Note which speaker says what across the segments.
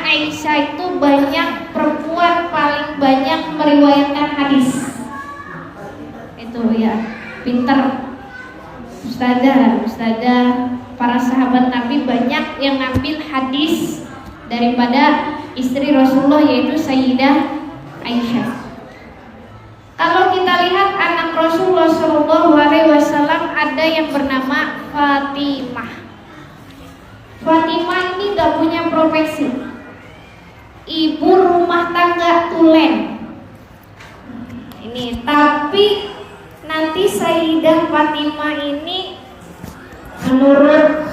Speaker 1: Aisyah itu banyak perempuan paling banyak meriwayatkan hadis. Itu ya, pinter. Ustazah, para sahabat Nabi banyak yang ngambil hadis daripada istri Rasulullah, yaitu Sayyidah Aisyah. Kalau kita lihat anak Rasulullah SAW ada yang bernama Fatimah. Fatimah ini gak punya profesi, ibu rumah tangga tulen. Ini tapi nanti Sayyidah Fatimah ini menurut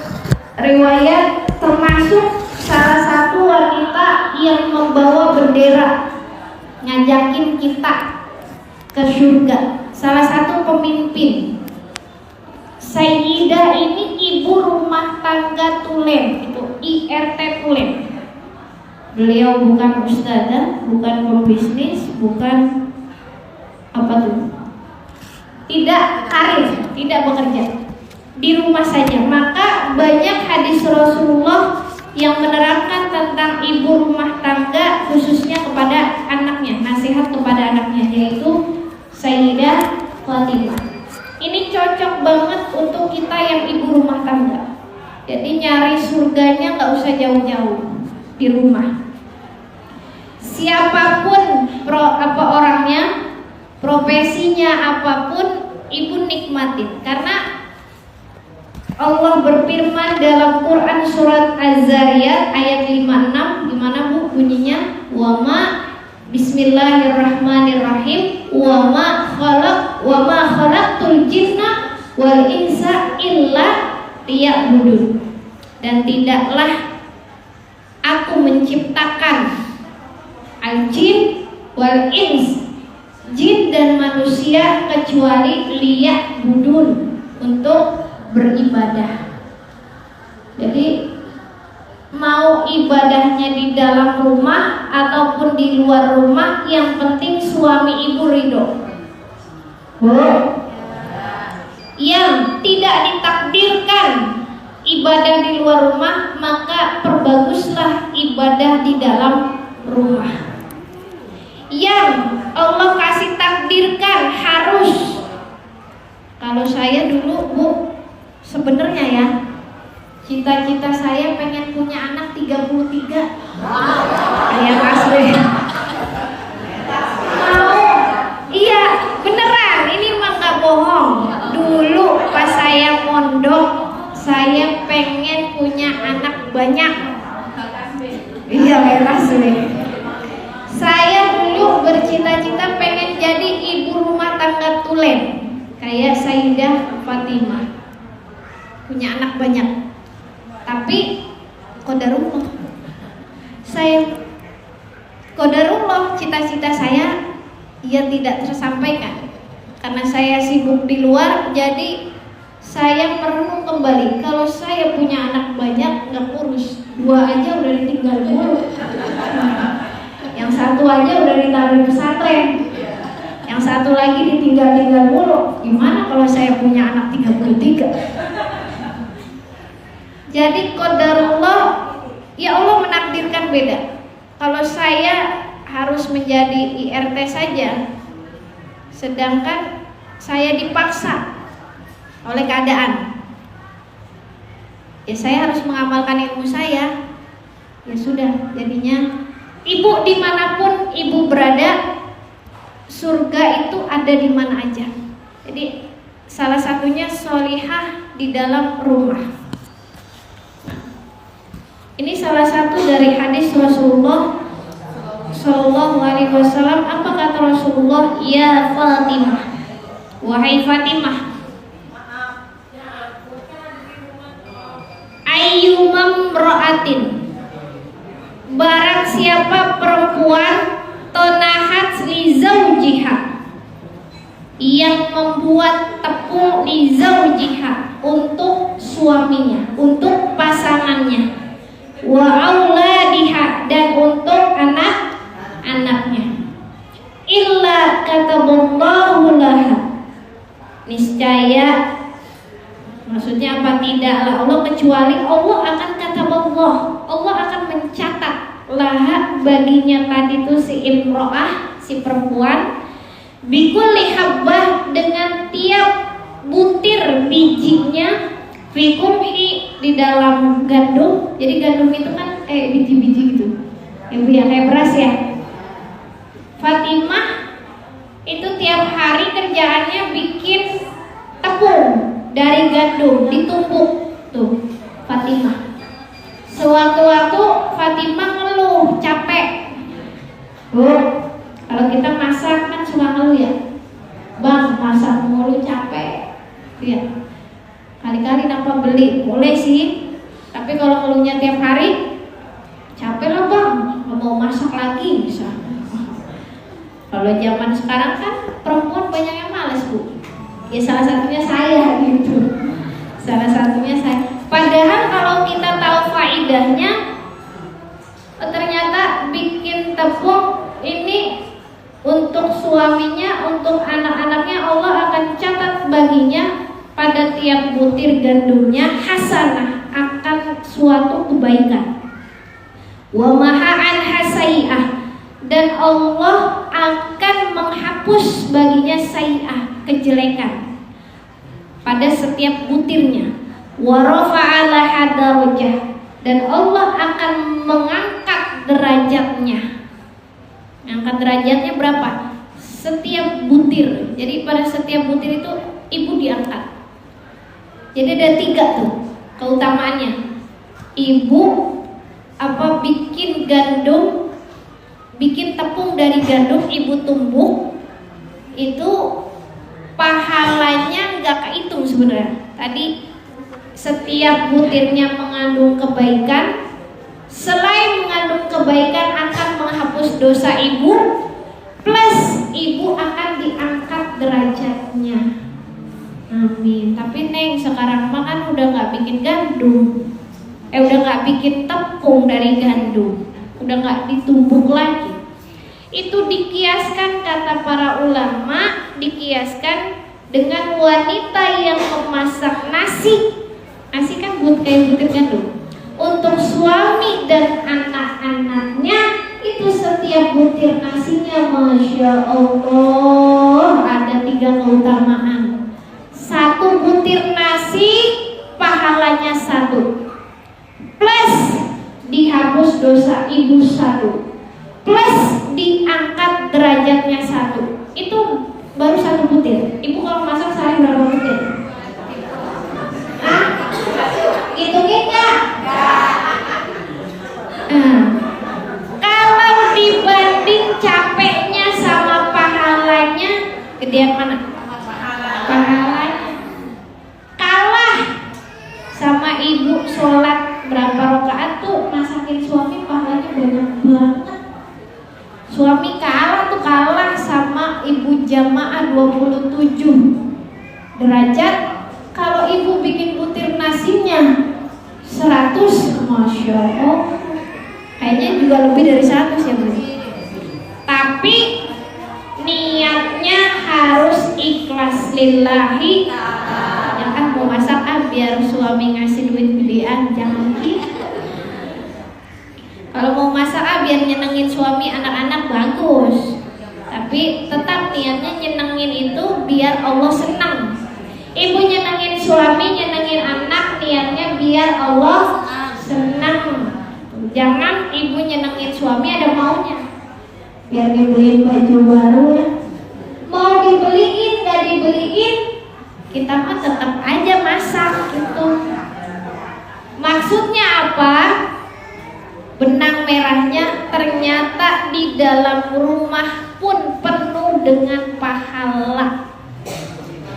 Speaker 1: riwayat termasuk salah satu wanita yang membawa bendera, ngajakin kita ke surga, salah satu pemimpin. Sayyidah ini ibu rumah tangga tulen, itu IRT tulen. Beliau bukan ustazah, bukan pebisnis, bukan apa tuh, tidak karir, tidak bekerja, di rumah saja. Maka banyak hadis Rasulullah yang menerangkan tentang ibu rumah tangga, khususnya kepada anaknya, nasihat kepada anaknya, yaitu Sayyidah Fatimah. Ini cocok banget untuk kita yang ibu rumah tangga. Jadi nyari surganya nggak usah jauh-jauh, di rumah. Siapapun orangnya, profesinya apapun, ibu nikmatin. Karena Allah berfirman dalam Quran surat Az-Zariyat ayat 56, gimana Bu bunyinya? Wa ma Bismillahirrahmanirrahim. Wa ma khalaqtul jinna wal insa illa liya'budun. Dan tidaklah aku menciptakan al-jin wal ins, jin dan manusia, kecuali liya'budun, untuk beribadah. Jadi mau ibadahnya di dalam rumah ataupun di luar rumah, yang penting suami ibu ridho. Yang tidak ditakdirkan ibadah di luar rumah, maka perbaguslah ibadah di dalam rumah. Yang Allah kasih takdirkan harus, kalau saya dulu Bu, sebenarnya ya, cita-cita saya pengen punya anak 33. Ayah asli. Mau? Iya, beneran. Ini mah gak bohong. Dulu pas saya mondok, saya pengen punya anak banyak. Iya, asli. Saya dulu bercita-cita pengen jadi ibu rumah tangga tulen, kayak Sayyidah Fatimah, punya anak banyak. Tapi qadarullah, cita-cita saya ya tidak tersampaikan karena saya sibuk di luar. Jadi saya merenung kembali, kalau saya punya anak banyak nggak urus, 2 aja udah ditinggal mulu, yang 1 aja udah ditaruh di pesantren, yang 1 lagi ditinggal mulu. Gimana kalau saya punya anak 33? Jadi qadarullah, ya Allah menakdirkan beda. Kalau saya harus menjadi IRT saja, sedangkan saya dipaksa oleh keadaan, ya saya harus mengamalkan ilmu saya. Ya sudah, jadinya ibu dimanapun ibu berada, surga itu ada di mana aja. Jadi salah satunya sholihah di dalam rumah. Ini salah satu dari hadis Rasulullah Sallallahu Alaihi Wasallam. Apa kata Rasulullah? Ya Fatimah, wahai Fatimah, ayyumam ra'atin, barang siapa perempuan tonahat li zaujiha, yang membuat tepung li zaujiha, untuk suaminya, untuk pasangannya, wa auladiha, dan untuk anak-anaknya, illa kataballahu laha, niscaya, maksudnya apa, tidaklah Allah, kecuali Allah akan kataballah, Allah akan mencatat laha baginya tadi itu si imro'ah, si perempuan, bikulli habbah dengan tiap butir bijinya, fikumhi di dalam gandum. Jadi gandum itu kan biji-biji gitu ya Bu, ya kayak beras ya. Fatimah itu tiap hari kerjaannya bikin tepung dari gandum, ditumbuk tuh Fatimah. Sewaktu-waktu Fatimah ngeluh capek. Bu, kalau kita masak kan suka ngeluh ya, Bang masak mulu capek. Ya, kali-kali tanpa beli boleh sih, tapi kalau ngeluhnya tiap hari capek lah Bang, nggak mau masak lagi misalnya. Kalau zaman sekarang kan perempuan banyak yang males Bu. Ya salah satunya saya gitu. Salah satunya saya. Padahal kalau kita tahu faidahnya, ternyata bikin tepung ini untuk suaminya, untuk anak-anaknya, Allah akan catat baginya pada tiap butir gandumnya hasanah, akan suatu kebaikan. Wa maha'an hasai'ah, dan Allah akan menghapus baginya sai'ah, kejelekan pada setiap butirnya. Wa rafa'ala darajah, dan Allah akan mengangkat derajatnya. Angkat derajatnya berapa? Setiap butir. Jadi pada setiap butir itu ibu diangkat. Jadi ada 3 tuh keutamaannya. Ibu bikin gandum, bikin tepung dari gandum, ibu tumbuk, itu pahalanya nggak kehitung sebenarnya. Tadi setiap butirnya mengandung kebaikan. Selain mengandung kebaikan akan menghapus dosa ibu, plus ibu akan diangkat derajatnya. Amin. Tapi Neng sekarang makan udah nggak bikin gandum, udah nggak bikin tepung dari gandum, udah nggak ditumbuk lagi. Itu dikiaskan, kata para ulama, dikiaskan dengan wanita yang memasak nasi. Nasi kan kayak butir gandum. Untuk suami dan anak-anaknya itu setiap butir nasinya, Masya Allah, ada 3 keutamaan. 1 butir nasi pahalanya 1, plus dihapus dosa ibu 1, plus diangkat derajatnya 1. Itu baru 1 butir. Ibu kalau masak sehari berapa butir? Hitungin nggak? Kalau dibanding capeknya sama pahalanya, gedean mana? Pahalanya kalah sama ibu sholat berapa rakaat tuh masakin suami, pahalanya banyak banget. Suami kalah sama ibu jamaah 27 derajat. Kalau ibu bikin butir nasinya 100, Masya Allah, kayaknya juga lebih dari 100 ya Bu. Tapi niatnya harus ikhlas lillahi. Ya kan mau masak biar suami ngasih duit gedean, jangan gitu. Kalau mau masak biar nyenengin suami, anak-anak, bagus. Tapi tetap niatnya nyenengin itu biar Allah senang. Ibu nyenengin suami, nyenengin anak, niatnya biar Allah senang. Jangan ibu nyenengin suami ada maunya, biar dibeliin baju baru ya. Mau dibeliin, gak dibeliin, kita mah tetap aja masak gitu. Maksudnya apa? Benang merahnya ternyata di dalam rumah pun penuh dengan pahala.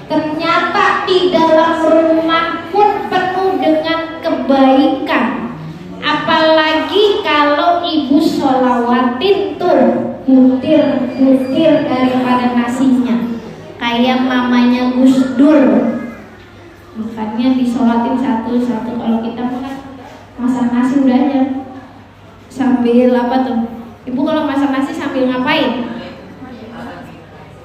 Speaker 1: Ternyata di dalam rumah pun penuh dengan kebaikan. Apalagi kalau ibu sholawatin tuh butir-butir daripada nasinya, kayak mamanya Gus Dur. Makanya disolatin satu-satu. Kalau kita makan masak nasi udah aja sambil apa tuh? Ibu kalau masak nasi sambil ngapain?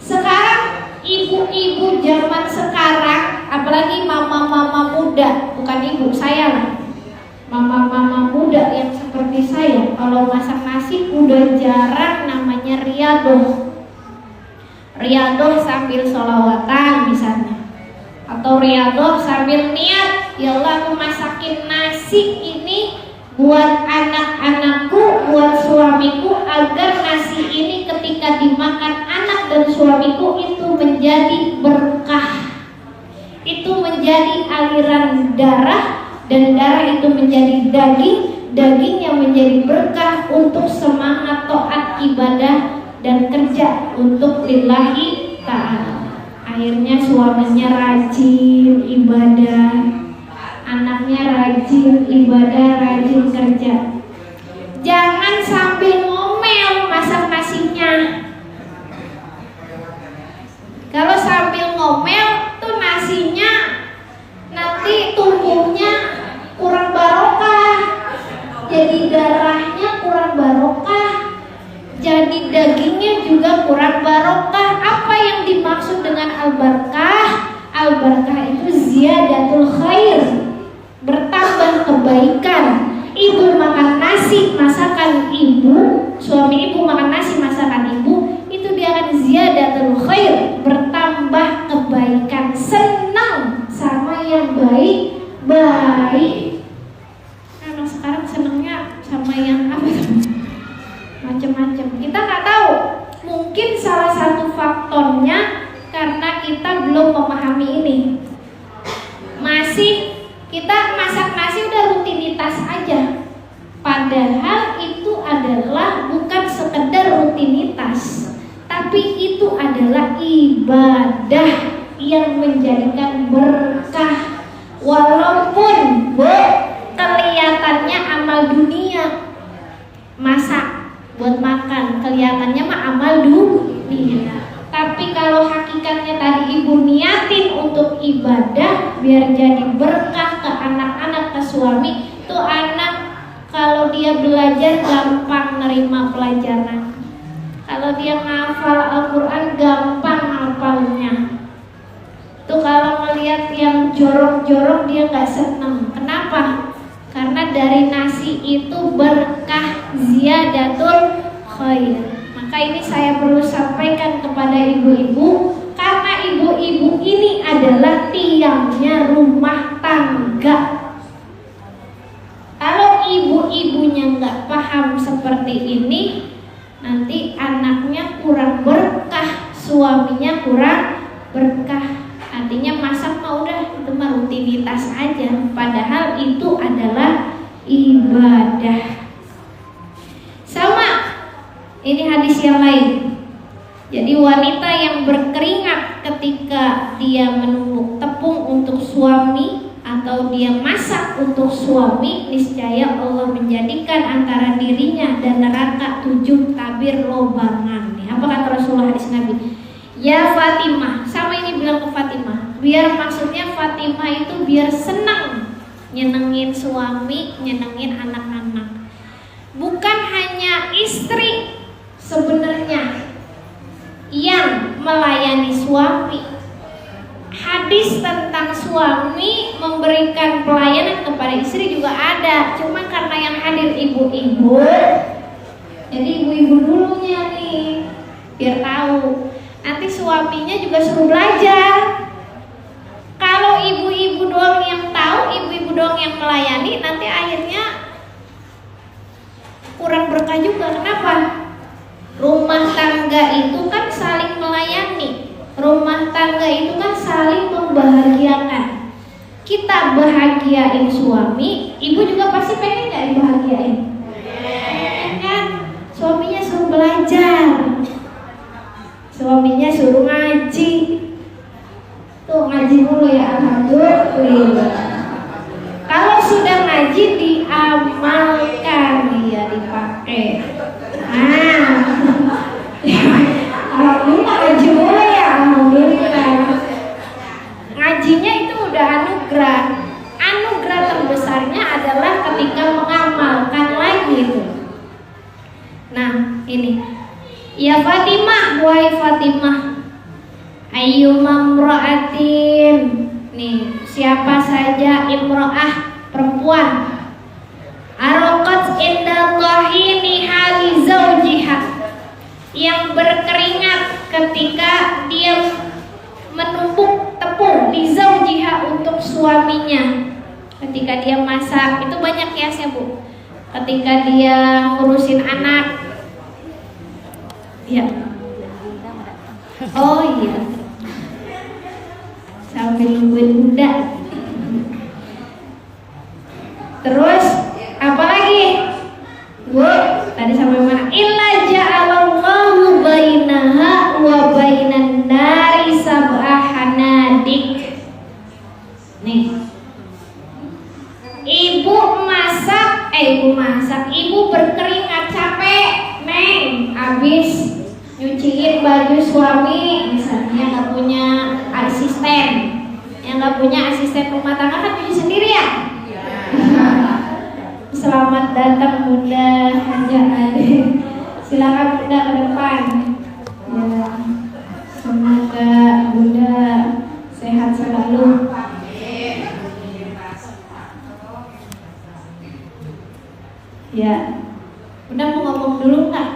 Speaker 1: Sekarang ibu-ibu zaman sekarang, apalagi mama-mama muda, bukan ibu saya lah, mama-mama muda yang seperti saya, kalau masak nasi udah jarang namanya riadoh. Riadoh sambil sholawatan misalnya, atau riadoh sambil niat, ya Allah aku masakin nasi ini buat anak-anakku, buat suamiku, agar nasi ini ketika dimakan anak dan suamiku itu menjadi berkah, itu menjadi aliran darah, dan darah itu menjadi daging, dagingnya menjadi berkah untuk semangat taat ibadah dan kerja untuk lillahi ta'ala. Akhirnya suaminya rajin ibadah, anaknya rajin ibadah, rajin kerja. Jangan sambil ngomel masak nasinya. Kalau sambil ngomel tuh nasinya nanti tumbuhnya kurang barokah, jadi darahnya kurang barokah, jadi dagingnya juga kurang barokah. Apa yang dimaksud dengan al-barakah? Al-barakah itu ziyadatul khair, bertambah kebaikan. Ibu makan nasi masakan ibu, suami ibu makan nasi masakan ibu, itu dia akan ziyadatul khair, bertambah kebaikan, senang sama yang baik-baik. Anak sekarang senangnya sama yang apa tuh? Macam-macam. Kita nggak tahu. Mungkin salah satu faktornya karena kita belum memahami ini. Masih kita masak nasi udah rutinitas aja. Padahal itu adalah bukan sekedar rutinitas, tapi itu adalah ibadah yang menjadikan berkah. Walaupun kelihatannya amal dunia, masak buat makan, kelihatannya mah amal dunia. Tapi kalau hakikatnya tadi ibu niatin untuk ibadah, biar jadi berkah ke anak-anak, ke suami, tuh anak kalau dia belajar gampang nerima pelajaran. Kalau dia ngafal Al-Quran gampang hafalnya. Tuh kalau melihat yang jorok-jorok dia gak seneng. Kenapa? Karena dari nasi itu berkah, ziyadatul khair. Maka ini saya perlu sampaikan kepada ibu-ibu, karena ibu-ibu ini adalah tiangnya rumah tangga. Kalau ibu-ibunya nggak paham seperti ini, nanti anaknya kurang berkah, suaminya kurang berkah. Artinya masak mah udah itu mah rutinitas aja, padahal itu adalah ibadah. Sama, ini hadis yang lain. Jadi wanita yang berkeringat ketika dia menumbuk tepung untuk suami atau dia masak untuk suami, niscaya Allah menjadikan antara dirinya dan neraka 7 tabir lobangan. Apa kata Rasulullah hadis Nabi? Ya Fatimah, sama ini bilang ke Fatimah, biar maksudnya Fatimah itu biar senang nyenengin suami, nyenengin anak-anak. Bukan hanya istri sebenarnya yang melayani suami. Hadis tentang suami memberikan pelayanan kepada istri juga ada, cuma karena yang hadir ibu-ibu, jadi ibu-ibu dulunya nih biar tahu. Nanti suaminya juga suruh belajar. Kalau ibu-ibu doang yang tahu, ibu-ibu doang yang melayani, nanti akhirnya kurang berkah juga. Kenapa? Rumah tangga itu kan saling melayani. Rumah tangga itu kan saling membahagiakan. Kita bahagiain suami, ibu juga pasti pengen gak dibahagiain? Pengen kan? Suaminya suruh belajar, suaminya suruh ngaji. Tuh ngaji dulu ya, alhamdulillah. Kalau sudah ngaji diamalkan, ya dipakai. Nah, alhamdulillah ngaji dulu ya, alhamdulillah. Ngajinya itu udah anugerah. Anugerah terbesarnya adalah ketika mengamalkan lagi itu. Nah, ini. Ya Fatimah, wahai Fatimah, ayyuma imra'atin, nih siapa saja imra'ah perempuan, Araqat inda tahini hali zaujiha, yang berkeringat ketika dia menumbuk tepung di zaujiha untuk suaminya. Ketika dia masak, itu banyak kiasnya Bu. Ketika dia ngurusin anak, ya. Oh iya, sambil nungguin bunda. Terus apa lagi? Bu, tadi sampai mana? Illa ja'alallahu bainaha wa bainan nari sab'a hanadik. Nih. Ibu masak, ibu berkeringat capek, Neng, habis nyuciin baju suami, misalnya nggak punya asisten, yang nggak punya asisten rumah tangga kan nyuci sendiri ya. Selamat datang Bunda Haja Ade. Silakan Bunda ke depan. Ya, semoga Bunda sehat selalu. Ya, Bunda mau ngomong dulu nggak?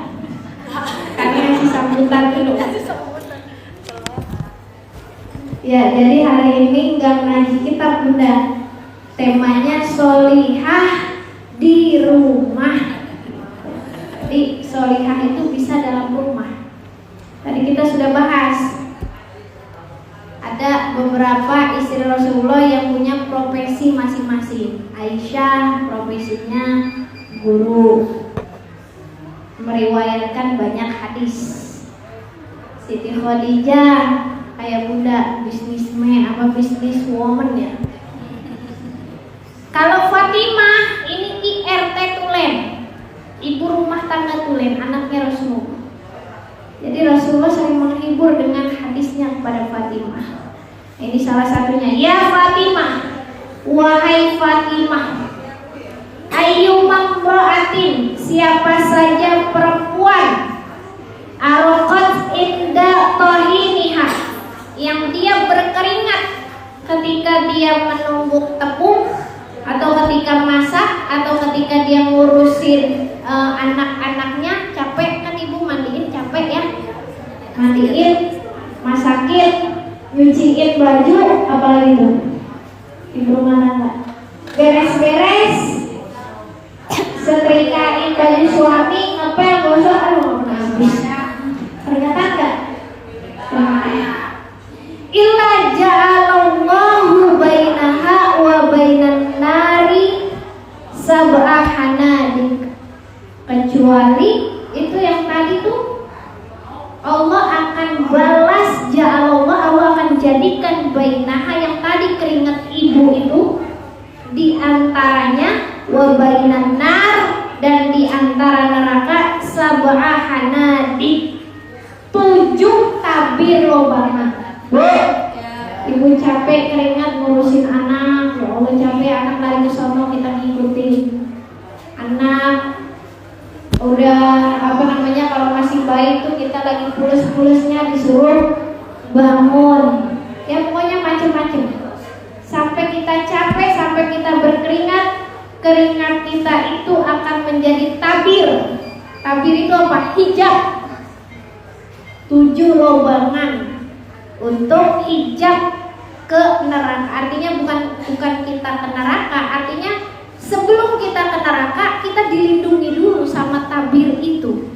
Speaker 1: Kami kasih sambutan dulu. Ya, jadi hari ini nggak ngaji kitab Bunda. Temanya solihah di rumah. Jadi solihah itu bisa dalam rumah. Tadi kita sudah bahas. Ada beberapa istri Rasulullah yang punya profesi masing-masing. Aisyah profesinya guru, meriwayatkan banyak hadis. Siti Khadijah kayak Bunda bisnismen bisnis woman ya. Kalau Fatimah ini IRT tulen, ibu rumah tangga tulen, anaknya Rasulullah. Jadi Rasulullah sering menghibur dengan hadisnya kepada Fatimah. Ini salah satunya. Ya Fatimah, wahai Fatimah, ayyumam ra'atin, siapa saja perempuan, araqat inda tahiniha, yang dia berkeringat ketika dia menumbuk tepung, atau ketika masak, atau ketika dia ngurusin anak-anaknya. Capek kan ibu mandiin, capek ya, mandiin, masakin, nyuciin baju, apalagi itu ibu rumah tangga, beres-beres, setrikain baju suami, ngepel, gosok, aduh habis. Peringatan enggak? Illa ja'alallahu bainaha wa bainan nari sab'a hanadik, kecuali itu yang tadi tuh Allah akan balas. Ja'alallah, Allah akan jadikan bainaha, yang tadi keringat ibu itu, di antaranya wa bainan nar, dan di antara neraka sab'a hanadik, 7 tabir lobana. Ibu capek keringat ngurusin anak, ya Allah capek, anak lari ke sono kita ngikutin. Anak udah kalau masih bayi tuh kita lagi pules-pulesnya disuruh bangun. Ya pokoknya macem-macem. Sampai kita capek, sampai kita berkeringat, keringat kita itu akan menjadi tabir. Tabir itu apa? Hijab. 7 lobangan untuk hijab ke neraka. Artinya bukan kita ke neraka, artinya sebelum kita ke neraka kita dilindungi dulu sama tabir itu.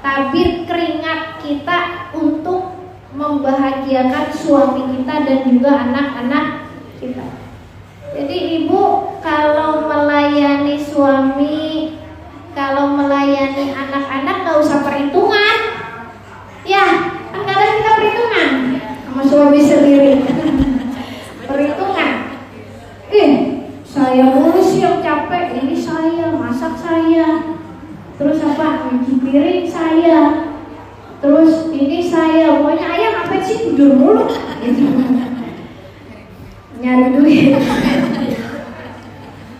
Speaker 1: Tabir keringat kita untuk membahagiakan suami kita dan juga anak-anak kita. Jadi ibu kalau melayani suami, kalau melayani anak-anak gak usah perhitungan. Ya, kan kadang kita perhitungan sama suami sendiri. Perhitungan. Saya ngurus yang capek, ini saya, masak saya. Terus apa? Cuci piring saya. Terus ini saya, pokoknya ayah ngapain sih tidur mulu? Gitu. Nyari duit.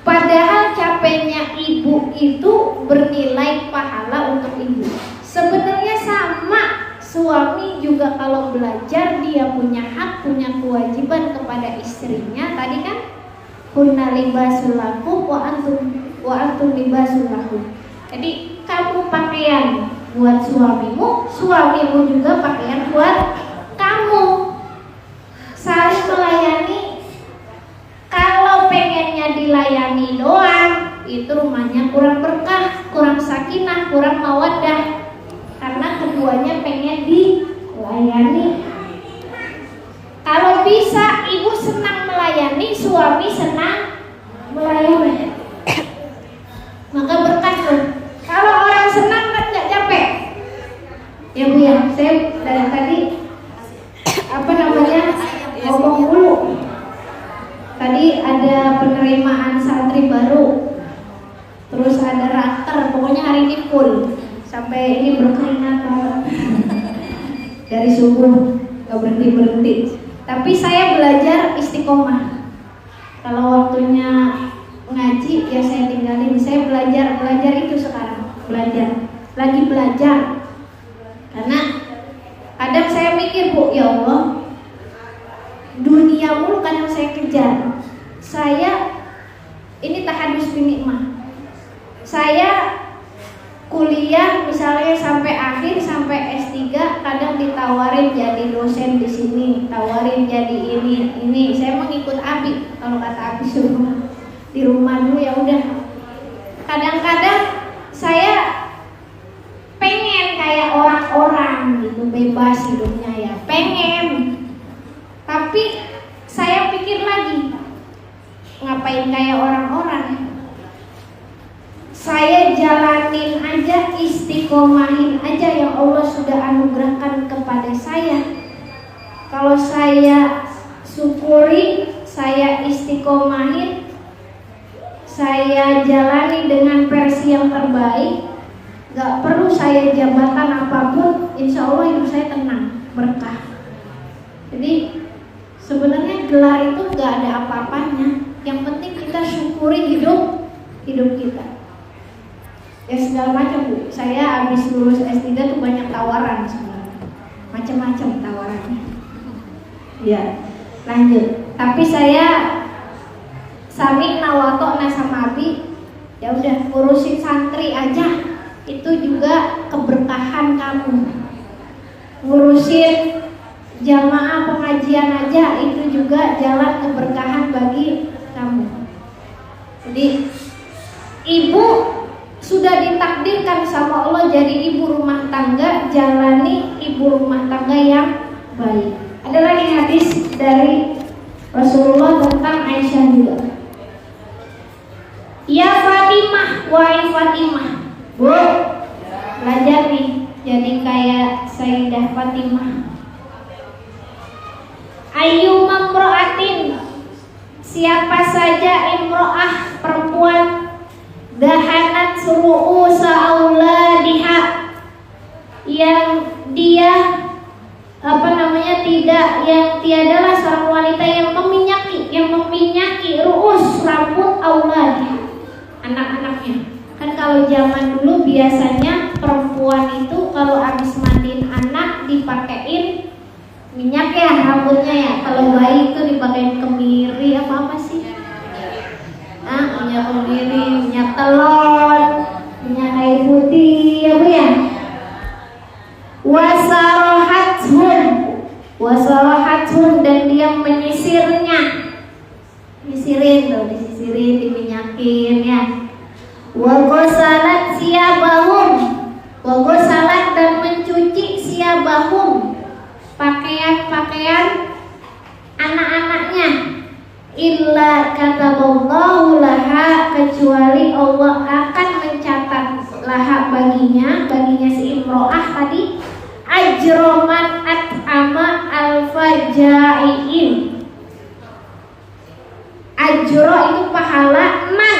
Speaker 1: Padahal capeknya ibu itu bernilai pahala untuk ibu. Sebenarnya sama, suami juga kalau belajar dia punya hak, punya kewajiban kepada istrinya. Tadi kan kunna libasul lakum wa antum wa antum libasul lahum. Jadi kamu pakaian buat suamimu, suamimu juga pakaian buat kamu. Saling melayani. Kalau pengennya dilayani doang, itu rumahnya kurang berkah, kurang sakinah, kurang mawaddah. Karena keduanya pengen dilayani. Kalau bisa ibu senang melayani, suami senang melayani, maka berkah tuh. Kalau orang senang kan nggak capek. Ya Bu ya, saya dari tadi ngomong dulu. Tadi ada penerimaan santri baru, terus ada raker, pokoknya hari ini full sampai ini berkeringat banget dari subuh nggak berhenti. Tapi saya belajar istiqomah. Kalau waktunya ngaji ya saya tinggalin. Saya belajar itu sekarang, lagi belajar. Karena kadang saya mikir, Bu, ya Allah, dunia mulu kadang saya kejar. Saya ini tahadus binikmah. Saya kuliah misalnya sampai akhir, sampai S3, kadang ditawarin jadi dosen di sini, tawarin jadi ini. Saya mengikut Abi. Kalau kata Abi suruh di rumah dulu ya udah. Kadang-kadang saya pengen kayak orang-orang gitu, bebas hidupnya ya, pengen. Tapi saya pikir lagi, ngapain kayak orang-orang? Saya jalanin aja, istiqomahin aja yang Allah sudah anugerahkan kepada saya. Kalau saya syukuri, saya istiqomahin, saya jalani dengan versi yang terbaik, gak perlu saya jabatan apapun, insya Allah hidup saya tenang, berkah. Jadi sebenarnya gelar itu gak ada apa-apanya. Yang penting kita syukuri hidup kita. Ya segala macam Bu. Saya habis lulus S3 tuh banyak tawaran sebenarnya, macam-macam tawarannya. Ya, lanjut. Tapi saya sami nawato sama Abi, ya udah ngurusin santri aja. Itu juga keberkahan kamu. Ngurusin jamaah pengajian aja, itu juga jalan keberkahan bagi kamu. Jadi ibu sudah ditakdirkan sama Allah jadi ibu rumah tangga, jalani ibu rumah tangga yang baik. Ada lagi hadis dari Rasulullah tentang Aisyah juga. Ya Fatimah, wahai Fatimah, Bu, belajar nih jadi kayak Sayyidah Fatimah. Ayyuma imra'atin, siapa saja imro'ah, perempuan, dahanat ru'usa auladiha, yang dia tiadalah seorang wanita yang meminyaki ru'us, rambut, auladiha, anak-anaknya. Kan kalau zaman dulu biasanya perempuan itu kalau habis mandiin anak dipakein minyak ya rambutnya ya. Kalau bayi itu dipakein kemiri apa sih? Minyak kemiri, minyak telur, minyak kayu putih, ya Bu ya. Wasarahathun, dan dia disisirin, diminyakin ya. Wagosalat siyabahum, dan mencuci siyabahum, pakaian anak-anaknya. Illa kataballahu laha, kecuali Allah akan mencatat laha baginya si imro'ah tadi, ajroman at'ama alfajaiin. Ajro itu pahala, man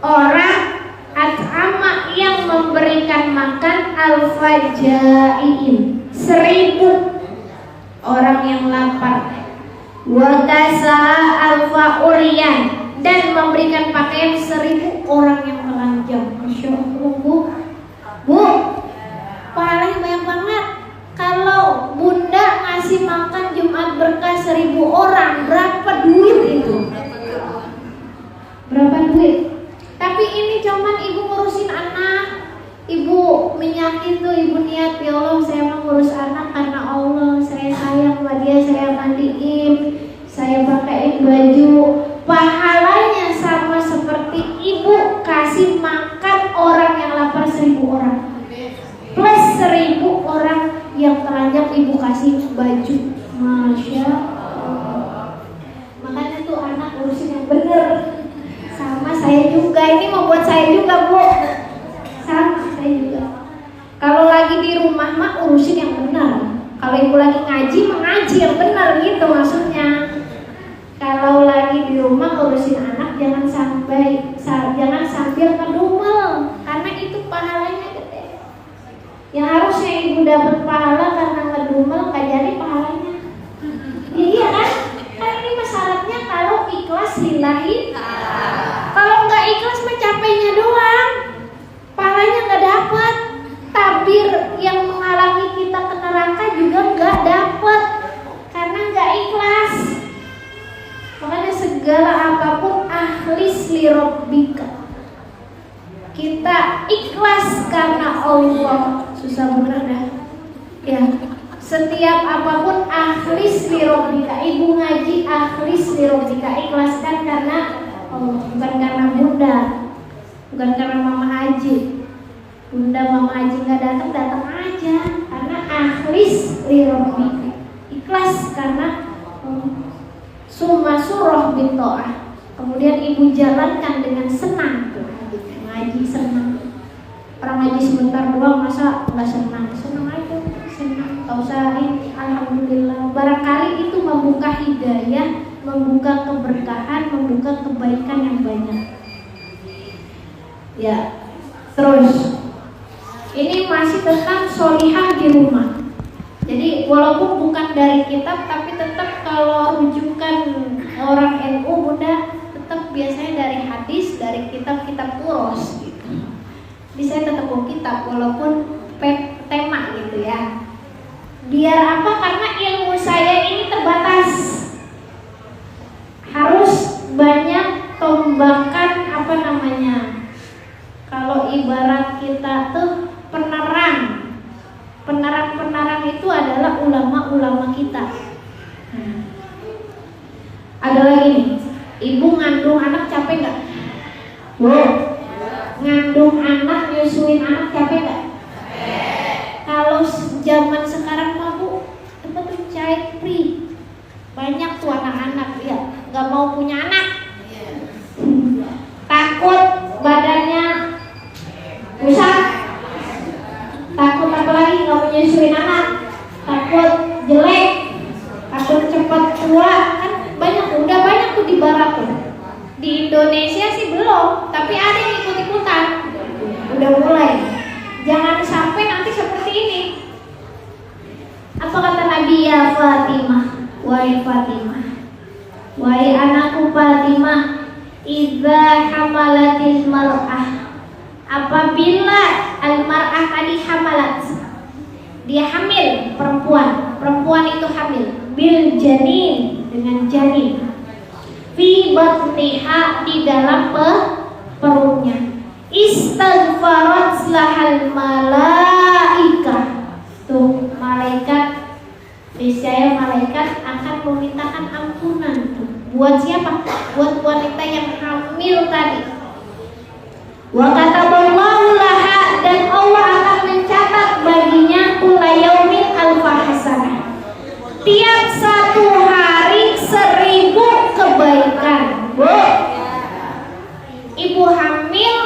Speaker 1: orang, at'ama yang memberikan makan, alfajaiin 1000 orang yang lapar. Wa kasa'a alfa uriyan, dan memberikan pakaian 1000 orang yang telanjang. Masya Allah Bu, pahalanya banyak banget. Kalau Bunda ngasih makan Jumat berkah 1000 orang, berapa duit itu? Berapa duit? Tapi yakin tuh ibu niat, ya Allah saya mau ngurus anak karena Allah, saya sayang sama dia, saya mandiin, saya pakaiin baju. Pahalanya sama seperti ibu kasih makan orang yang lapar 1000 orang, plus 1000 orang yang telanjang ibu kasih baju. Masya Allah. Makanya tuh anak urusin yang bener. Sama saya juga, ini mau buat saya juga Bu. Sama saya juga. Kalau lagi di rumah mah urusin yang benar. Kalau ibu lagi ngaji, mengaji yang benar gitu maksudnya. Kalau lagi di rumah urusin anak jangan sambil ngedumel, karena itu pahalanya gede. Yang harusnya ibu dapat pahala karena ngedumel gak jadi pahalanya. Iya kan? Kan ini masalahnya kalau ikhlas lillahi. Kalau nggak ikhlas mah capeknya doang, pahalanya nggak dapat. Tabir yang menghalangi kita ke neraka juga nggak dapat karena nggak ikhlas. Makanya segala apapun akhlis li rabbika. Kita ikhlas karena Allah. Susah bener dah. Ya, setiap apapun akhlis li rabbika. Ibu ngaji akhlis li rabbika, ikhlaskan karena Allah, bukan karena bunda, bukan karena mama haji. Bunda mama haji nggak datang aja karena akhlis li rabbika, ikhlas karena summa surah binto'ah. Kemudian ibu jalankan dengan senang tuh, ngaji senang. Orang ngaji sebentar doang masa nggak senang? Senang aja, senang. Gak usah ini, alhamdulillah. Barangkali itu membuka hidayah, membuka keberkahan, membuka kebaikan yang banyak. Ya, terus ini masih tentang solihah di rumah. Jadi walaupun bukan dari kitab, tapi tetap kalau rujukan orang NU Bunda tetap biasanya dari hadis, dari kitab-kitab turos gitu. Jadi saya tetap mau kitab walaupun tema gitu ya. Biar apa? Karena ilmu saya ini terbatas. Harus banyak tombakan kalau ibarat kita tuh penerang itu adalah ulama-ulama kita. Ada lagi nih, ibu ngandung anak capek nggak? Ngandung anak, nyusuin anak capek nggak? Kalau zaman sekarang mah Bu, apa tuh child free, banyak tuh anak-anak ya nggak mau punya anak, takut badannya rusak, takut apa lagi nggak mau nyusuin anak, takut jelek, takut cepat tua, kan banyak, udah banyak tuh di barat tuh. Di Indonesia sih belum, tapi ada yang ikut-ikutan, udah mulai. Jangan sampai nanti seperti ini. Apa kata Nabi? Ya Fatimah, wahai Fatimah, wahai anakku Fatimah, idza hamalatil mar'ah, apabila al-mar'ah tadi hamalat, dia hamil, perempuan itu hamil, bil janin, dengan janin, fi batniha, di dalam perutnya, istighfarat lahal malaikah, tuh malaikat, niscaya malaikat akan memintakan ampunan tuh. Buat siapa? Buat wanita yang hamil tadi. Wa kataballahu laha, dan Allah akan mencatat baginya kulla yaumin alfa hasanah, tiap satu hari 1000 kebaikan. Bu, ibu hamil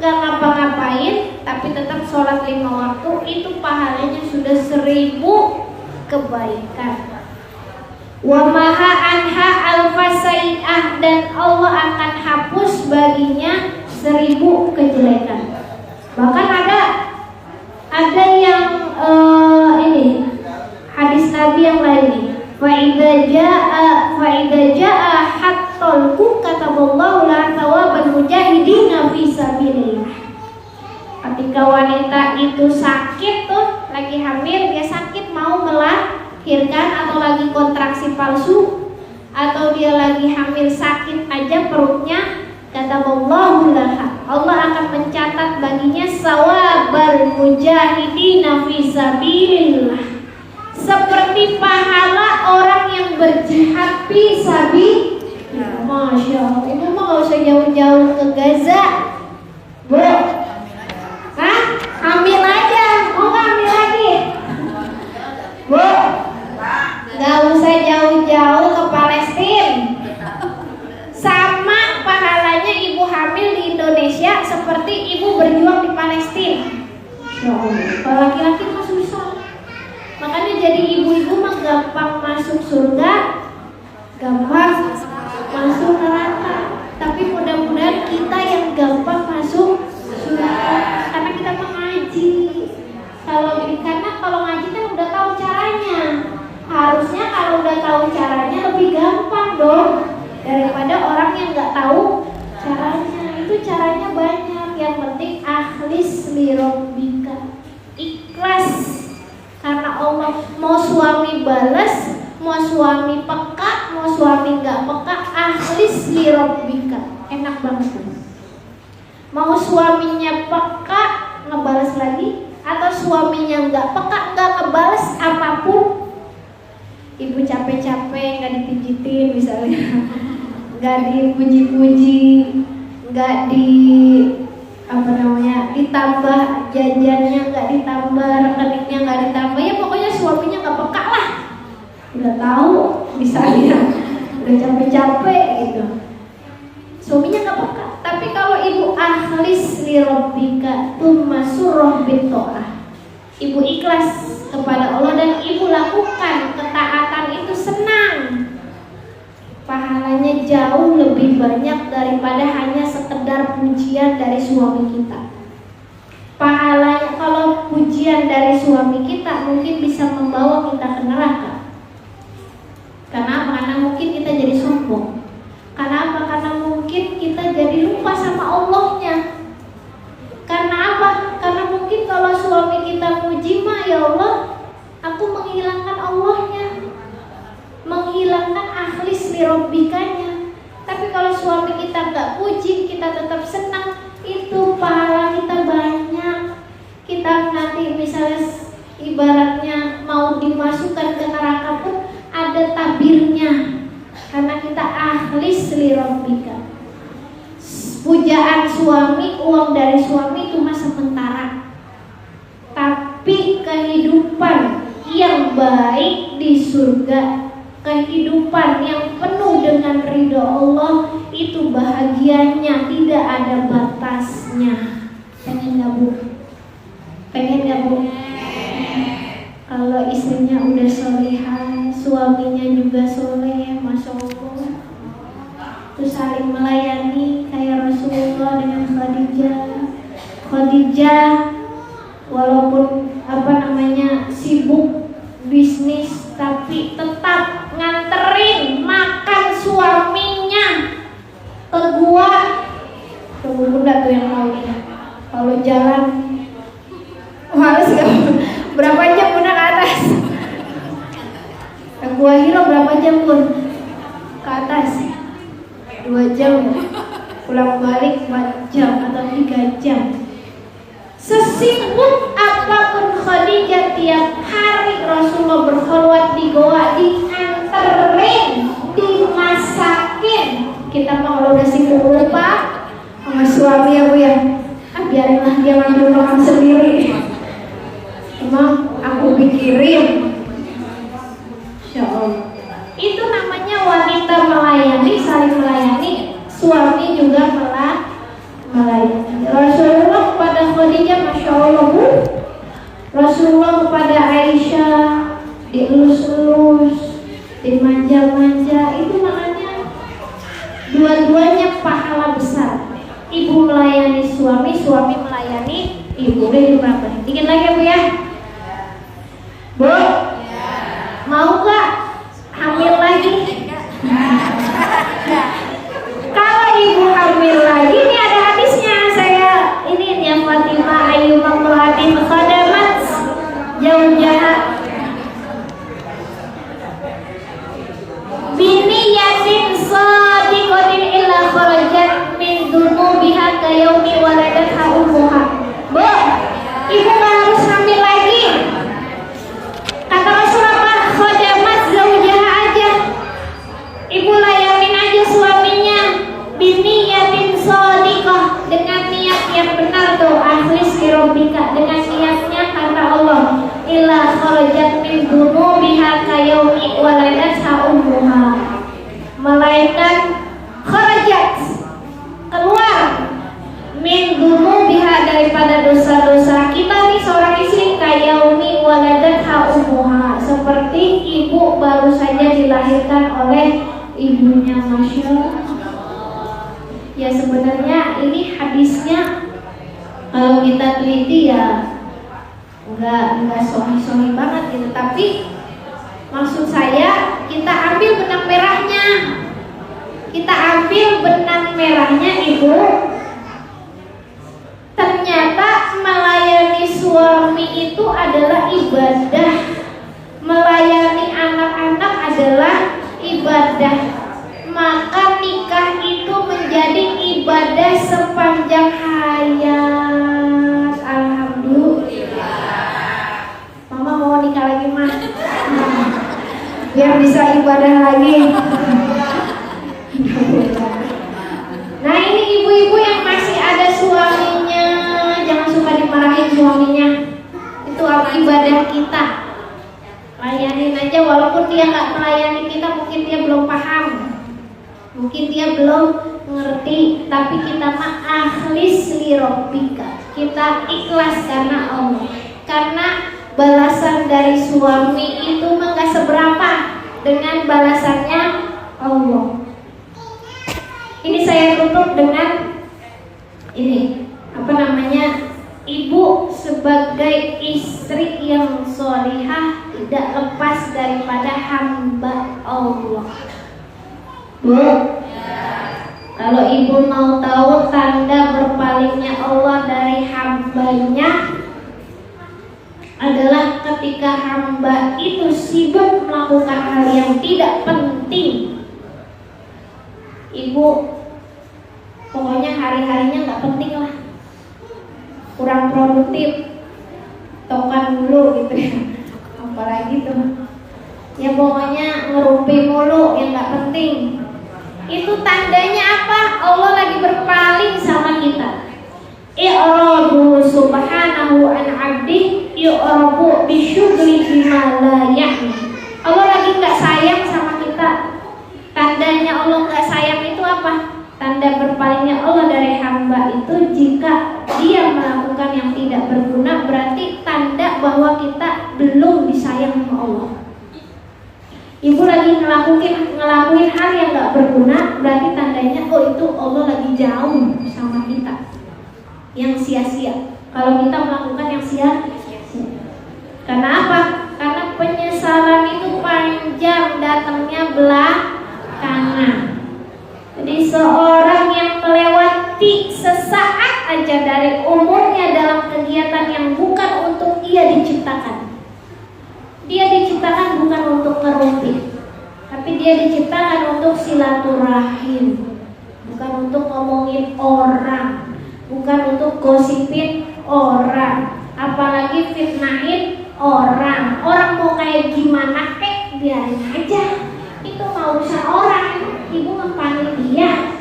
Speaker 1: nggak ngapa-ngapain tapi tetap sholat 5 waktu, itu pahalanya sudah 1000 kebaikan. Wa maha anha alfasai'ah, dan Allah akan hapus baginya 1000 kejelekan. Bahkan ada yang ini hadis Nabi yang lain nih, fa idza jaa hattolku kataballahu la thawaban mujahidina fi sabilillah. Ketika wanita itu sakit tuh, lagi hamil, dia sakit mau melahirkan atau lagi kontraksi palsu, atau dia lagi hamil sakit aja perutnya, kata kataballahu laha, Allah akan mencatat baginya sawabal mujahidina fi sabilillah, seperti pahala orang yang berjihad fi sabilillah. Masya Allah, ibu mah gak usah jauh-jauh ke Gaza, Bu. Hah? Ambil aja, mau gak ambil lagi? Bu, gak usah jauh-jauh ke Palestina. Sama pahalanya ibu hamil di Indonesia seperti ibu berjuang di Palestina. Ya Allah, kalau laki-laki mah susah. Makanya jadi ibu-ibu mah gampang masuk surga, gampang masuk neraka. Tapi mudah-mudahan kita yang gampang masuk surga, karena kita mengaji. Karena kalau ngaji kan udah tahu caranya. Harusnya kalau udah tahu caranya lebih gampang dong daripada orang yang nggak tahu caranya. Itu caranya banyak. Yang penting akhlis li rabbika, ikhlas karena Allah. Mau suami balas, mau suami peka, mau suami nggak peka, akhlis li rabbika, enak banget. Mau suaminya peka ngebalas lagi, atau suaminya nggak peka nggak ngebalas apapun, ibu capek-capek nggak dipijitin misalnya, nggak dipuji-puji, nggak ditambah jajannya, nggak ditambah rekeningnya, nggak ditambah, ya pokoknya suaminya nggak peka lah. Udah tahu misalnya udah capek-capek gitu, suaminya nggak peka. Tapi kalau ibu akhlis li rabbika tsumma surah bitto'ah, ibu ikhlas kepada Allah dan ibu lakukan ketaatan itu, senang, pahalanya jauh lebih banyak daripada hanya sekedar pujian dari suami kita. Pahalanya kalau pujian dari suami kita mungkin bisa membawa kita ke neraka. Karena apa? Karena mungkin kita jadi sombong. Karena apa? Karena mungkin kita jadi lupa sama Allahnya. Karena apa? Karena mungkin kalau suami kita puji mah, ya Allah, aku menghilangkan Allahnya, menghilangkan akhlis li rabbikanya. Tapi kalau suami kita nggak puji, kita tetap senang, itu pahala kita banyak. Kita nanti misalnya ibaratnya mau dimasukkan ke neraka pun ada tabirnya, karena kita akhlis li rabbika. Pujaan suami, uang dari suami itu mah sementara, tapi kehidupan yang baik di surga, kehidupan yang penuh dengan ridho Allah, itu bahagianya tidak ada batasnya. Pengen gak Bu? Pengen gak Bu? Kalau istrinya udah solehah, suaminya juga soleh, Masya Allah, terus saling melayani kayak Rasulullah dengan Khadijah walaupun sibuk bisnis, tapi tetap nganterin makan suaminya ke gua. Tunggu bunda tuh yang mau ini, kalau jalan harus berapa jam bunda ke atas? Ke Gua Hiro berapa jam pun ke atas? 2 jam, pulang balik 4 jam atau 3 jam. Sesibuk apapun Khadijah, tiap hari Rasulullah berkhulwat di goa, dianterin, dimasakin. Kita mah kalau udah sibuk lupa sama suami ya Bu ya, biarinlah dia ngambil makan sendiri. Emang aku pikirin, Insya Allah. Itu namanya wanita melayani, saling melayani. Suami juga melayani. Rasulullah kepada Khadijah, Masya Allah Bu. Rasulullah kepada Aisyah dielus-elus, dimanja-manja. Itu makanya dua-duanya pahala besar. Ibu melayani suami, suami melayani ibu. Udah hidup berapa? Dikit lagi ya Bu ya. Bu, mau gak hamil lagi? Kalau ibu hamil lagi, ini ada hadisnya. Saya ini yang Fatimah ayyuma mratin khadamat zawjaha bini yasin sadiqatin illa kharajat min dengan niatnya kata Allah, illa kharajat min dunubiha kayaumi waladatha ummuha, melainkan kharajat, keluar, min dunubiha, daripada dosa-dosa kita nih seorang istri, kayaumi waladatha ummuha, seperti ibu baru saja dilahirkan oleh ibunya. Masya Allah. Ya sebenarnya ini hadisnya kalau kita teliti ya nggak sohi banget gitu, tapi maksud saya kita ambil benang merahnya, ibu. Ternyata melayani suami itu adalah ibadah, melayani anak-anak adalah ibadah. Maka nikah itu menjadi ibadah sepanjang hayat. Alhamdulillah. Mama mau nikah lagi mah, biar bisa ibadah lagi. Nah ini ibu-ibu yang masih ada suaminya, jangan suka dimarahin suaminya. Itu ibadah kita. Layanin aja, walaupun dia nggak melayani kita, mungkin dia belum paham, mungkin dia belum ngerti, tapi kita mah akhlis li rabbika, kita ikhlas karena Allah. Karena balasan dari suami itu mah gak seberapa dengan balasannya Allah. Ini saya tutup dengan ini, ibu sebagai istri yang sholihah tidak lepas daripada hamba Allah. Bu, kalau ibu mau tahu tanda berpalingnya Allah dari hambanya adalah ketika hamba itu sibuk melakukan hal yang tidak penting. Ibu pokoknya hari-harinya nggak penting lah, kurang produktif, tokan dulu gitu ya, apalagi tuh ya pokoknya ngerumpi mulu yang nggak penting. Itu tandanya apa? Allah lagi berpaling sama kita. I'radu subhanahu an 'abdi yu'rabu bisyugli bima la ya'ni. Allah lagi nggak sayang sama kita. Tandanya Allah nggak sayang itu apa? Tanda berpalingnya Allah dari hamba itu jika dia melakukan yang tidak berguna, berarti tanda bahwa kita belum disayang sama Allah. Ibu lagi ngelakuin hal yang nggak berguna, berarti tandanya itu Allah lagi jauh sama kita, yang sia-sia. Kalau kita melakukan yang sia-sia, karena apa? Karena penyesalan itu panjang, datangnya belakangan. Jadi seorang yang melewati sesaat aja dari umurnya dalam kegiatan yang bukan untuk ia diciptakan. Dia diciptakan bukan untuk ngerumpi, tapi dia diciptakan untuk silaturahim, bukan untuk ngomongin orang, bukan untuk gosipin orang, apalagi fitnahin orang. Orang mau kayak gimana biarin aja, itu mau urusan orang. Ibu ngepanin dia,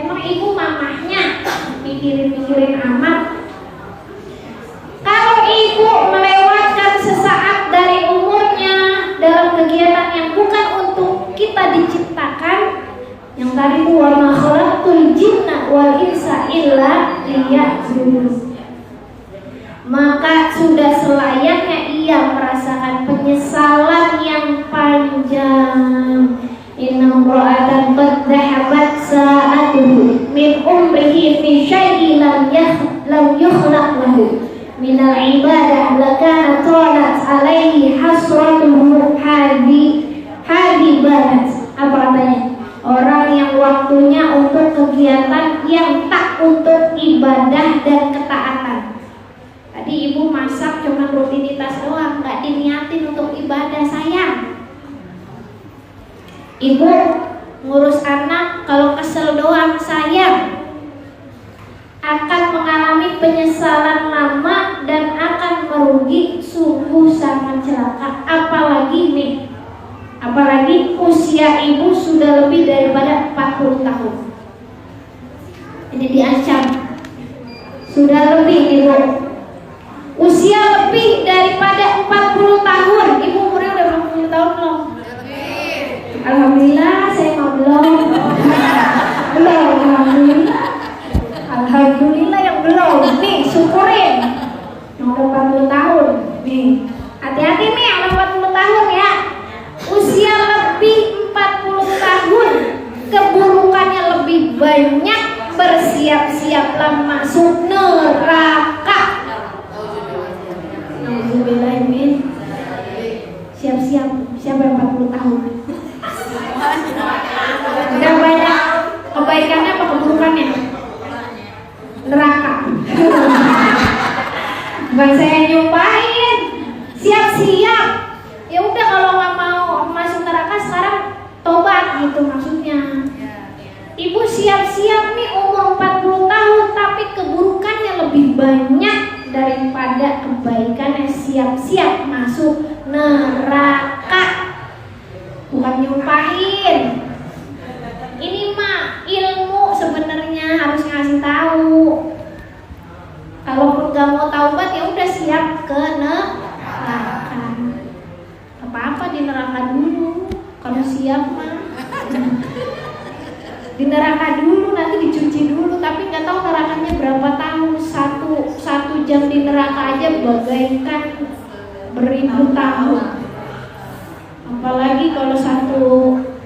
Speaker 1: emang ibu mamahnya mikirin amat. Kalau ibu melewatkan sesaat dari umurnya dalam kegiatan yang bukan untuk kita diciptakan, yang tadi itu wa ma khalaqtul jinna wal insa illa liya'budun, maka sudah selayaknya ia merasakan penyesalan yang panjang. Inna imra'atan qad dhahabat sa'atuhu min umrihi fi syai'in lam yukhlaq lahu minal ibadah lakana talat alaihi hasratuhu hadi barat. Apa katanya? Orang yang waktunya untuk kegiatan yang tak untuk ibadah dan ketaatan. Tadi ibu masak cuma rutinitas doang, nggak diniatin untuk ibadah, sayang. Ibu ngurus anak kalau kesel doang, sayang, akan mengalami penyesalan lama dan akan merugi, sungguh sangat celaka. Apalagi usia ibu sudah lebih daripada 40 tahun. Ini diancam sudah lebih ibu. Usia lebih daripada 40 tahun. Ibu umurnya udah berapa puluh tahun belum? Alhamdulillah saya mah belum. Belum, alhamdulillah. Alhamdulillah yang belum. Nih, syukurin. Yang udah 40 tahun. Nih, hati-hati nih yang udah 40 tahun ya. Usia lebih 40 tahun, keburukannya lebih banyak. Bersiap-siaplah masuk neraka. Nauzubillahimin. Siap-siap. Siapa yang 40 tahun? Udah banyak kebaikannya apa keburukannya? Neraka. Bukan saya nyumpahin. Siap-siap. Ya udah kalau nggak mau masuk neraka sekarang tobat gitu maksudnya. Ibu siap-siap nih umur 40 tahun tapi keburukannya lebih banyak daripada kebaikannya. Siap-siap masuk neraka. Bukan nyumpahin. Ini mah ilmu sebenarnya harus ngasih tahu. Kalaupun gak mau taubat ya udah siap ke neraka. Apa-apa di neraka dulu. Kalau siap mah di neraka dulu, nanti dicuci dulu. Tapi nggak tahu nerakanya berapa tahun. Satu jam di neraka aja bagaikan beribu tahun. Apalagi kalau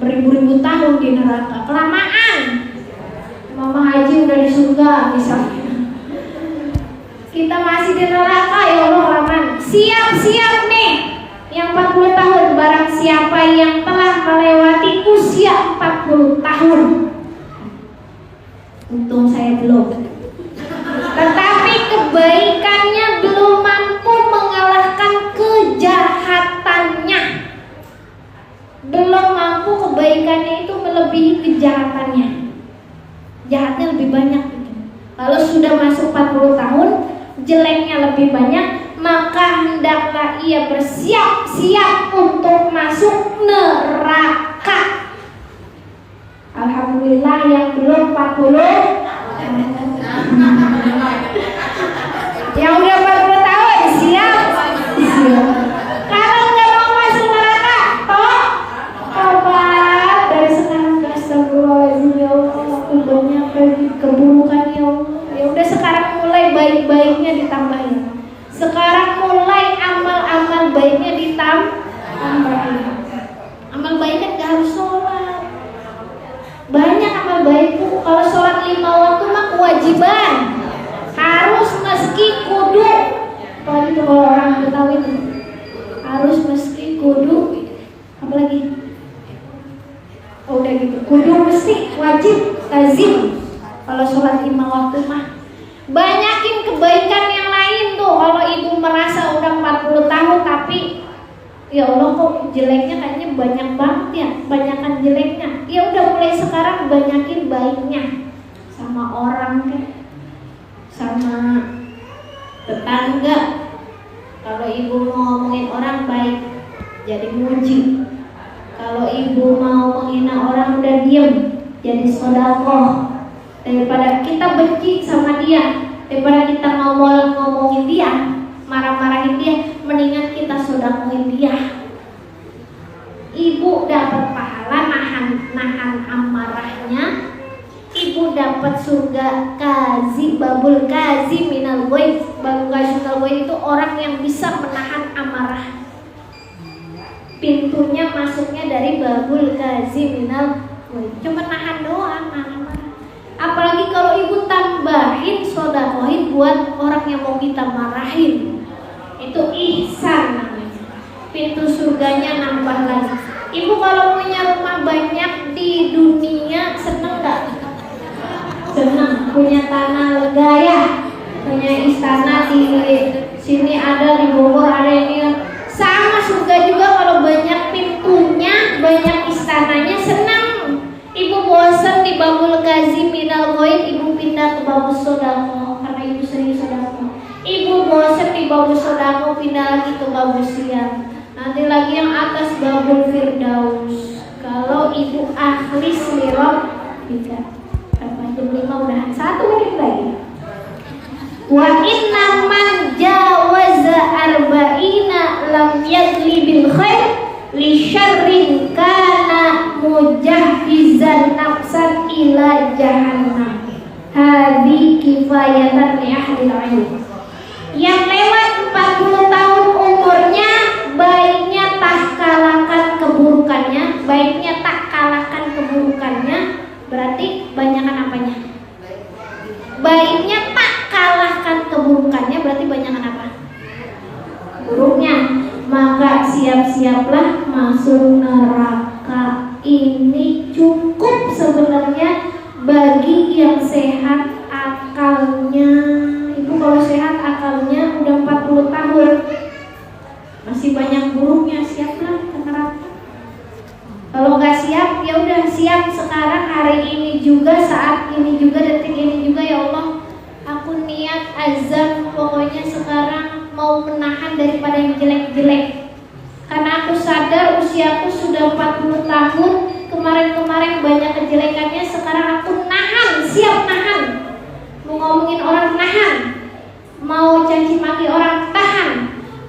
Speaker 1: beribu-ribu tahun di neraka, kelamaan. Mama Haji udah di surga misalnya, kita masih di neraka, ya Allah kelamaan. Siap-siap nih yang 40 tahun. Barang siapa yang telah melewati usia 40 tahun, untung saya belum, tetapi kebaikannya belum mampu mengalahkan kejahatannya. Belum mampu, kebaikannya itu melebihi kejahatannya. Jahatnya lebih banyak gitu. Lalu sudah masuk 40 tahun, jeleknya lebih banyak, maka hendaklah ia bersiap-siap untuk masuk neraka. Alhamdulillah yang belum 40. Yang udah 40 tahun siap. Kalau nggak mau masuk neraka, tobat dari sekarang. Astagfirullahaladzim, ya Allah, aku banyak keburukan ya Allah. Ya udah sekarang mulai baik-baiknya ditambahin. Sekarang mulai amal-amal baiknya ditambahin. Amal baik kan gak harus sholat. Banyak amal baik bu. Kalau sholat 5 waktu mah kewajiban, harus meski kudu. Apalagi itu kalau orang Betawi itu harus meski kudu. Apalagi? Oh udah gitu. Kudu mesti wajib lazim. Kalau sholat 5 waktu mah. Banyakin kebaikan yang lain tuh. Kalau ibu merasa udah 40 tahun tapi ya Allah kok jeleknya kayaknya banyak banget ya, banyakan jeleknya. Ya udah mulai sekarang banyakin baiknya. Sama orang kan, sama tetangga. Kalau ibu mau ngomongin orang baik, jadi muji. Kalau ibu mau menghina orang udah diem, jadi sedekah. Daripada kita benci sama dia, daripada kita ngomongin dia, marah-marahin dia, mendingan kita sedekahin dia. Ibu dapat pahala nahan amarahnya. Ibu dapat surga kazi, babul kazi minal ghaib. Babul kazi minal ghaib itu orang yang bisa menahan amarah. Pintunya masuknya dari babul kazi minal ghaib. Cuma nahan doang, nahan amarah. Apalagi kalau ibu tambahin sodakohin buat orang yang mau kita marahin, itu ihsan namanya. Pintu surganya nambah lagi. Ibu kalau punya rumah banyak di dunia seneng gak? Seneng. Punya tanah lega ya, punya istana di sini ada, di Bogor ada, ini sama. Surga juga kalau banyak pintunya, banyak istananya, senang. Ibu bosan di babul kazi minal ghaib, ibu pindah ke babul sodako karena ibu sering sodako. Ibu bosan di babul sodako, pindah lagi ke babul siang. Nanti lagi yang atas babul firdaus. Kalau ibu akhlis lirab tidak. Jam 5 udahan, 1 menit lagi. Wa inna man jawaz jahannam. Hadi kifayatan li ahlil ilm. Yang lewat 40 tahun umurnya, baiknya tak kalahkan keburukannya. Baiknya tak kalahkan keburukannya, berarti banyakan apanya? Baiknya tak kalahkan keburukannya, berarti banyakan apa? Buruknya. Maka siap-siaplah masuk neraka. Ini cukup sebenarnya bagi yang sehat akalnya. Ibu kalau sehat akalnya udah 40 tahun, masih banyak buruknya, siaplah ke neraka. Kalau nggak siap, ya udah siap sekarang, hari ini juga, saat ini juga, detik ini juga. Ya Allah, aku niat azam, pokoknya sekarang mau menahan daripada yang jelek-jelek. Karena aku sadar usiaku sudah 40 tahun, kemarin-kemarin banyak kejelekannya, sekarang aku nahan, siap nahan. Mau ngomongin orang nahan, mau caci maki orang tahan,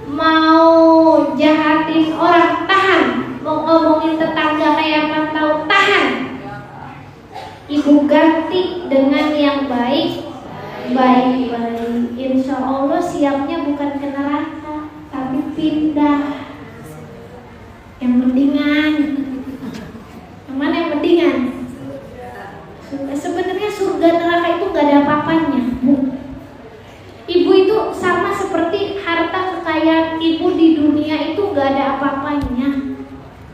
Speaker 1: mau jahatin orang tahan, mau ngomongin tetangga kayak mantau tahan. Ibu ganti dengan yang baik. Insya Allah siapnya bukan ke neraka, tapi pindah yang mendingan. Yang mana yang mendingan? Sebenarnya surga neraka itu gak ada apa-apanya, Bu. Ibu itu sama seperti harta kekayaan ibu di dunia itu gak ada apa-apanya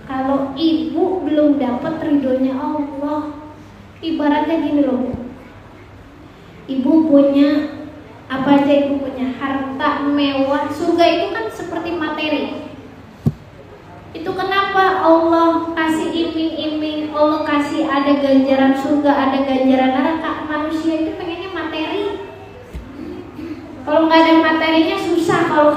Speaker 1: kalau ibu belum dapat ridhonya Allah. Ibaratnya gini loh, Bu. Ibu punya apa aja, ibu punya harta mewah. Surga itu kan seperti materi. Itu kenapa Allah kasih iming-iming, Allah kasih ada ganjaran surga, ada ganjaran neraka. Manusia itu pengennya materi. Kalau nggak ada materinya susah, kalau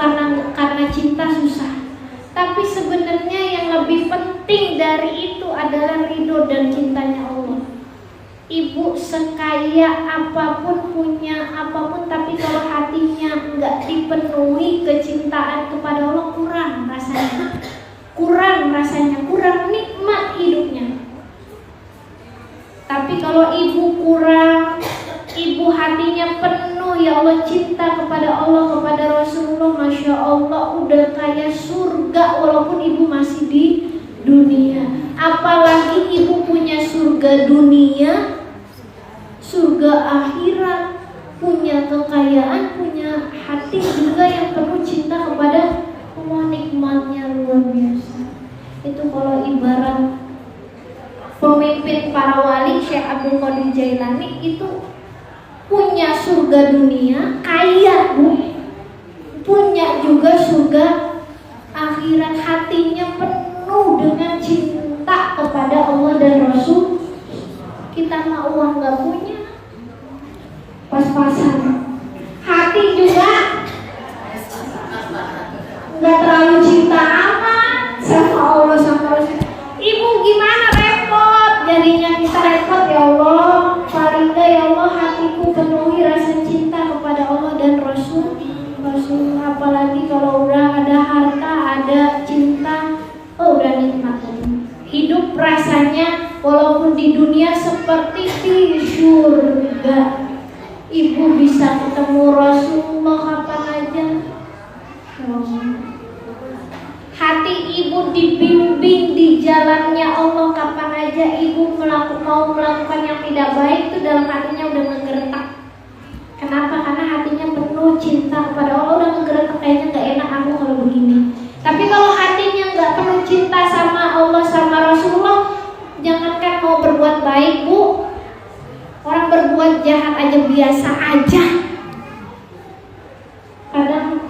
Speaker 1: karena cinta susah. Tapi sebenarnya yang lebih penting dari itu adalah ridho dan cintanya Allah. Ibu sekaya apapun, punya apapun, tapi kalau hatinya nggak dipenuhi kecintaan kepada Allah, kurang rasanya, kurang nikmat hidupnya. Tapi kalau ibu kurang, ibu hatinya penuh, ya Allah, cinta kepada Allah, kepada Rasulullah, Masya Allah, udah kayak surga walaupun ibu masih di dunia. Apalagi ibu punya surga dunia, surga akhirat, punya kekayaan, punya hati juga yang penuh cinta kepada Allah, nikmatnya luar biasa. Itu kalau ibarat pemimpin para wali, Syekh Abdul Qadir Jailani itu punya surga dunia, kaya, Bu. Punya juga surga akhirat, hatinya penuh dengan cinta kepada Allah dan Rasul. Kita mah uang gak punya, pas-pasan. Hati juga gak terlalu cinta amat sama Allah, sama Rasul. Ibu gimana, repot jadinya kita repot. Ya Allah, paling gak ya Allah, hatiku penuhi rasa cinta kepada Allah dan Rasul. Apalagi kalau udah ada harta, ada cinta, oh udah nikmat. Hidup rasanya walaupun di dunia seperti di surga. Ibu bisa ketemu Rasulullah kapan aja. Hati ibu dibimbing di jalannya Allah kapan aja. Ibu mau melakukan yang tidak baik, itu dalam hatinya udah ngegeretak. Kenapa? Karena hatinya penuh cinta kepada Allah, udah ngegeretak, kayaknya gak enak aku kalau begini. Tapi kalau hatinya gak penuh cinta sama Allah, sama Rasulullah, jangankan mau berbuat baik, Bu, orang berbuat jahat aja biasa aja. Kadang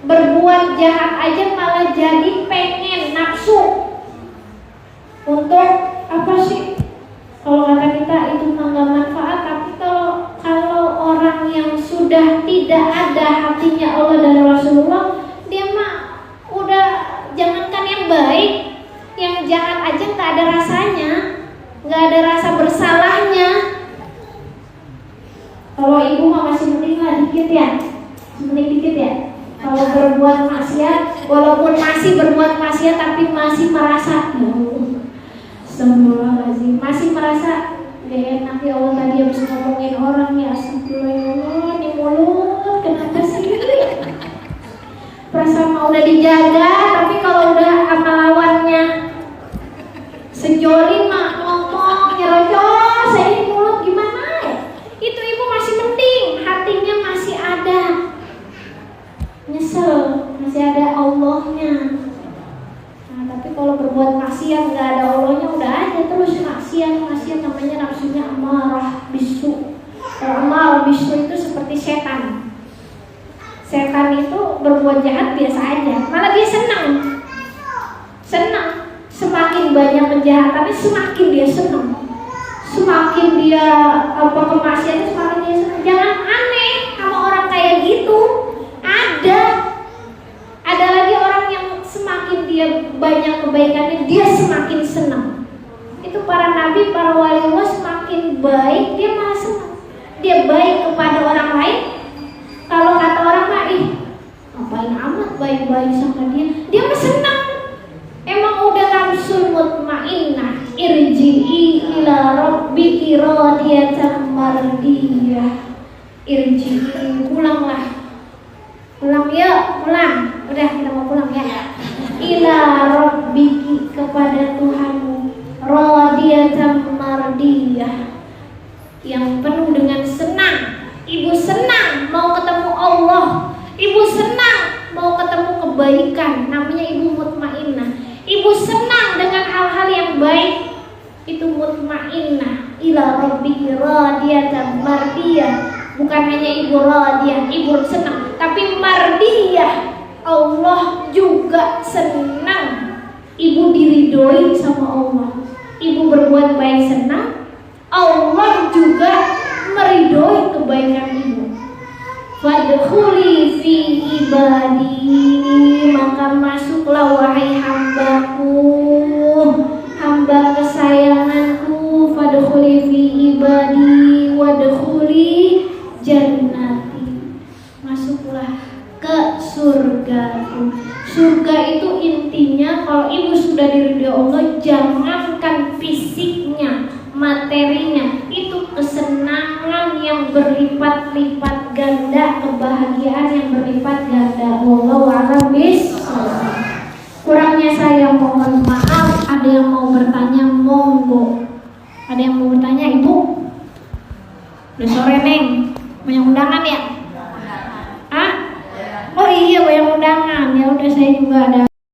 Speaker 1: berbuat jahat aja malah jadi pengen, nafsu. Untuk apa sih? Kalau kata kita itu nggak manfaat. Tapi kalau orang yang sudah tidak ada hatinya Allah dan Rasulullah, dia mah udah, jangankan yang baik, yang jahat aja nggak ada rasanya, nggak ada rasa bersalahnya. Kalau ibu mah masih mending lah dikit ya, dikit ya. Kalau berbuat maksiat, walaupun masih berbuat maksiat tapi masih merasa, astagfirullahaladzim, masih merasa Gak enak ya Allah, tadi habis ngomongin orang ya, astagfirullah, ini mulut kenapa sih? Perasaan mau udah dijaga, tapi kalau udah sama lawannya sejoli mah ngomong nyerocos, saya ini mulut gimana ya? Itu ibu masih mending, hatinya masih ada nyesel, masih ada Allahnya. Nah, tapi kalau berbuat maksiat nggak ada Allahnya, udah aja terus maksiat namanya nafsunya amarah bisu. Amarah bisu itu seperti setan. Setan itu berbuat jahat biasa aja, malah dia senang. Semakin banyak penjahatannya, semakin dia senang. Semakin dia kemaksiatan, semakin dia senang. Jangan aneh sama orang kayak gitu. Ada lagi orang yang semakin dia banyak kebaikannya, dia semakin senang. Itu para nabi, para wali Allah semakin baik, dia malah senang. Dia baik kepada orang lain. Kalau kata orang mah, ngapain amat baik-baik sama dia mah senang. Emang udah nafsul mutmainnah, irji'i ila rabbiki radiyatan mardiyah. Irji'i, pulang ya, pulang. Udah, kita mau pulang ya. Ila rabbiki, kepada Tuhanmu, radiyatan mardiyah, yang penuh dengan senang. Ibu senang mau ketemu Allah, ibu senang mau ketemu kebaikan, namanya ibu mutmainnah. Ibu senang dengan hal-hal yang baik, itu mutmainnah. Ila rabbiki radiyatan mardiyah. Bukan hanya ibu radiyah, ibu senang, tapi mardiyah, Allah juga senang. Ibu diridhoi sama Allah. Ibu berbuat baik senang, Allah juga meridhoi kebaikan ibu. Fadkhuli fi ibadi, maka masuklah wahai hambaku, hamba kesayanganku. Fadkhuli fi ibadi wadkhuli jannati, masuklah ke surgaku. Surga itu intinya kalau ibu sudah diridhoi Allah, jangankan fisiknya, materinya, itu kesenangan yang berlipat-lipat ganda, kebahagiaan yang berlipat ganda. Wallahu a'lam bishawab. Kurangnya saya mohon maaf. Ada yang mau bertanya, monggo. Ada yang mau bertanya, ibu? Udah sore neng, banyak undangan ya? Ah? Oh iya, banyak undangan. Ya udah, saya juga ada